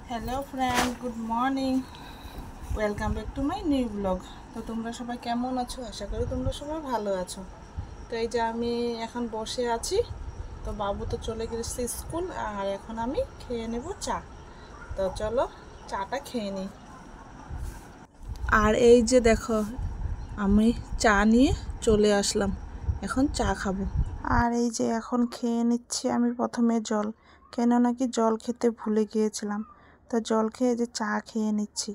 Hello friend, good morning. Welcome back to my new blog. তো তোমরা সবাই কেমন আছো? আশা করি তোমরা সবাই ভালো আছো। তো এই যে আমি এখন বসে আছি। তো বাবু তো চলে গেছে স্কুল, আর এখন আমি খেয়ে নেব চা। তো চলো চাটা খেয়ে নিই। আর এই যে দেখো, আমি চা নিয়ে চলে আসলাম, এখন চা খাবো। আর এই যে এখন খেয়ে নিচ্ছি আমি প্রথমে জল, কেন নাকি জল খেতে ভুলে গিয়েছিলাম। তো জল খেয়ে যে চা খেয়ে নিচ্ছি।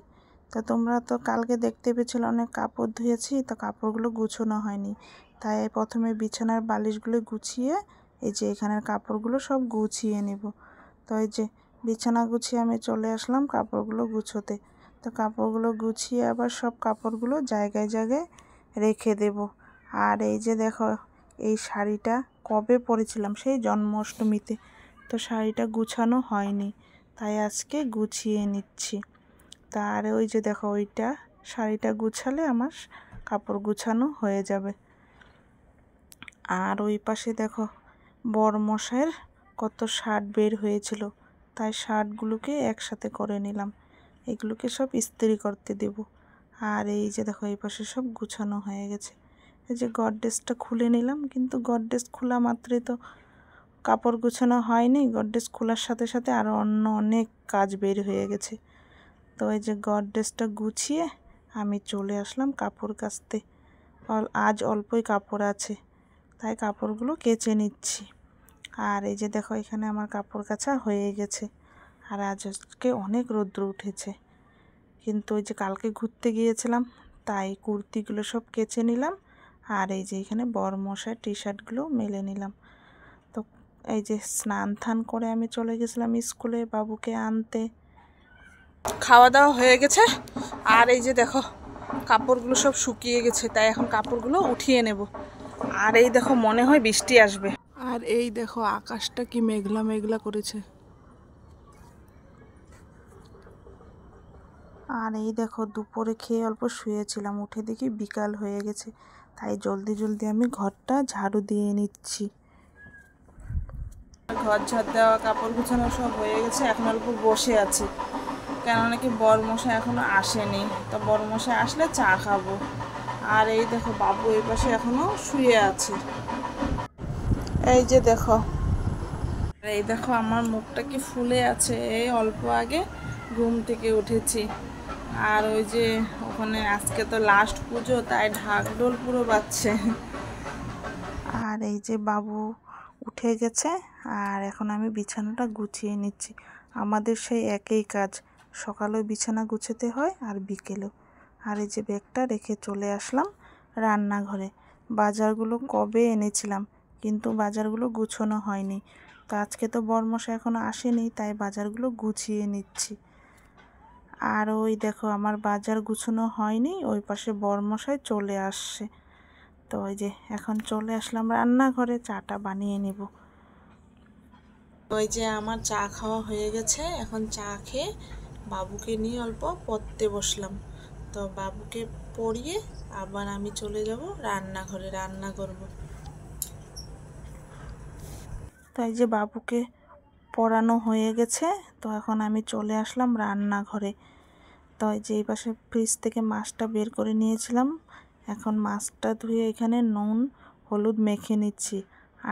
তো তোমরা তো কালকে দেখতে পেয়েছিলে অনেক কাপড় ধুয়েছি, তো কাপড়গুলো গুছানো হয়নি, তাই প্রথমে বিছানার বালিশগুলো গুছিয়ে এই যে এখানের কাপড়গুলো সব গুছিয়ে নিব। তো এই যে বিছানা গুছিয়ে আমি চলে আসলাম কাপড়গুলো গুছোতে। তো কাপড়গুলো গুছিয়ে আবার সব কাপড়গুলো জায়গায় জায়গায় রেখে দেব। আর এই যে দেখো, এই শাড়িটা কবে পরেছিলাম, সেই জন্মাষ্টমীতে। তো শাড়িটা গুছানো হয়নি, তাই আজকে গুছিয়ে নিচ্ছি। তার ওই যে দেখো, ওইটা শাড়িটা গুছালে আমার কাপড় গুছানো হয়ে যাবে। আর ওই পাশে দেখো, বরমশাইয়ের কত শার্ট বের হয়েছিল, তাই শার্টগুলোকে একসাথে করে নিলাম। এগুলোকে সব ইস্ত্রি করতে দেব। আর এই যে দেখো, এই পাশে সব গুছানো হয়ে গেছে। এই যে গডরেজটা খুলে নিলাম, কিন্তু গডরেজ খোলা মাত্রই তো কাপড় গুছানো হয়নি। গডরেজ খোলার সাথে সাথে আরও অন্য অনেক কাজ বের হয়ে গেছে। তো এই যে গডরেজটা গুছিয়ে আমি চলে আসলাম কাপড় কাচতে। আজ অল্পই কাপড় আছে, তাই কাপড়গুলো কেচে নিচ্ছি। আর এই যে দেখো, এখানে আমার কাপড় কাচা হয়ে গেছে। আর আজকে অনেক রৌদ্র উঠেছে, কিন্তু ওই যে কালকে ঘুরতে গিয়েছিলাম, তাই কুর্তিগুলো সব কেচে নিলাম। আর এই যে এখানে বরমশার টি শার্টগুলো মেলে নিলাম। তো এই যে স্নান টান করে আমি চলে গেছিলাম স্কুলে বাবুকে আনতে। খাওয়া দাওয়া হয়ে গেছে। আর এই যে দেখো, কাপড়গুলো সব শুকিয়ে গেছে, তাই এখন কাপড়গুলো উঠিয়ে নেব। আর এই দেখো, মনে হয় বৃষ্টি আসবে। আর এই দেখো, আকাশটা কি মেঘলা মেঘলা করেছে। আর এই দেখো, দুপুরে খেয়ে অল্প শুয়েছিলাম, উঠে দেখি বিকাল হয়ে গেছে, তাই জলদি জলদি আমি ঘরটা ঝাড়ু দিয়ে নিচ্ছি। ঘর ঝাড় দেওয়া, কাপড় গুছানো সব হয়ে গেছে। এখন অল্প বসে আছি, কেন নাকি বরমশাই এখনো আসেনি। তো বরমশাই আসলে চা খাবো। আর এই দেখো, বাবু এই পাশে এখনো শুয়ে আছে। এই যে দেখো, এই দেখো আমার মুখটা কি ফুলে আছে। এই অল্প আগে ঘুম থেকে উঠেছি। আর ওই যে ওখানে আজকে তো লাস্ট পুজো, তাই ঢাকঢোল পুরো বাজছে। আর এই যে বাবু উঠে গেছে, আর এখন আমি বিছানাটা গুছিয়ে নিচ্ছি। আমাদের সেই একই কাজ, সকালেও বিছানা গুছাতে হয় আর বিকেলেও। আর এই যে ব্যাগটা রেখে চলে আসলাম রান্নাঘরে। বাজারগুলো কবে এনেছিলাম, কিন্তু বাজারগুলো গুছানো হয়নি। তো আজকে তো বরমশাই এখনও আসেনি, তাই বাজারগুলো গুছিয়ে নিচ্ছি। আর ওই দেখো, আমার বাজার গুছানো হয়নি, ওই পাশে বরমশাই চলে আসছে। তো ওই যে এখন চলে আসলাম রান্নাঘরে, চাটা বানিয়ে নেব। ওই যে আমার চা খাওয়া হয়ে গেছে, এখন চা খেয়ে বাবুকে নিয়ে অল্প পড়তে বসলাম। তো বাবুকে পড়িয়ে আবার আমি চলে যাব রান্নাঘরে, রান্না করব। তাই যে বাবুকে পড়ানো হয়ে গেছে, তো এখন আমি চলে আসলাম রান্নাঘরে। তো এই যে এই পাশে ফ্রিজ থেকে মাছটা বের করে নিয়েছিলাম, এখন মাছটা ধুয়ে এখানে নুন হলুদ মেখে নিচ্ছি।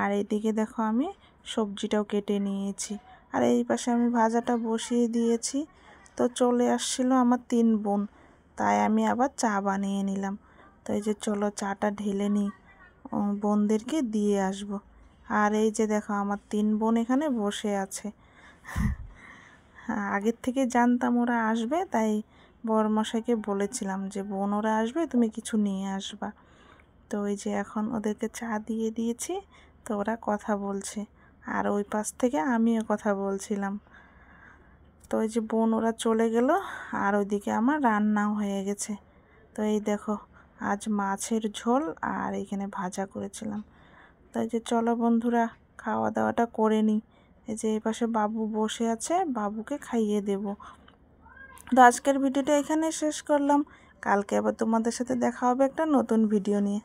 আর এইদিকে দেখো, আমি সবজিটাও কেটে নিয়েছি। আর এই পাশে আমি ভাজাটা বসিয়ে দিয়েছি। তো চলে আসছিল আমার 3 বোন, তাই আমি আবার চা বানিয়ে নিলাম। তো এই যে চলো চাটা ঢেলে নিই, বোনদেরকে দিয়ে আসব। আর এই যে দেখো, আমার 3 বোন এখানে বসে আছে। আগের থেকে জানতাম ওরা আসবে, তাই বরমশাইকে বলেছিলাম যে বোন ওরা আসবে, তুমি কিছু নিয়ে আসবা। তো ওই যে এখন ওদেরকে চা দিয়ে দিয়েছি, তো ওরা কথা বলছে। আর ওই পাশ থেকে আমিও কথা বলছিলাম। তো ওই যে বোন ওরা চলে গেল, আর ওইদিকে আমার রান্নাও হয়ে গেছে। তো এই দেখো, আজ মাছের ঝোল আর এখানে ভাজা করেছিলাম। তো এই যে চলো বন্ধুরা, খাওয়া দাওয়াটা করে নিই। এই যে এই পাশে বাবু বসে আছে, বাবুকে খাইয়ে দেব। তো আজকের ভিডিওটা এখানে শেষ করলাম। কালকে আবার তোমাদের সাথে দেখা হবে একটা নতুন ভিডিও নিয়ে।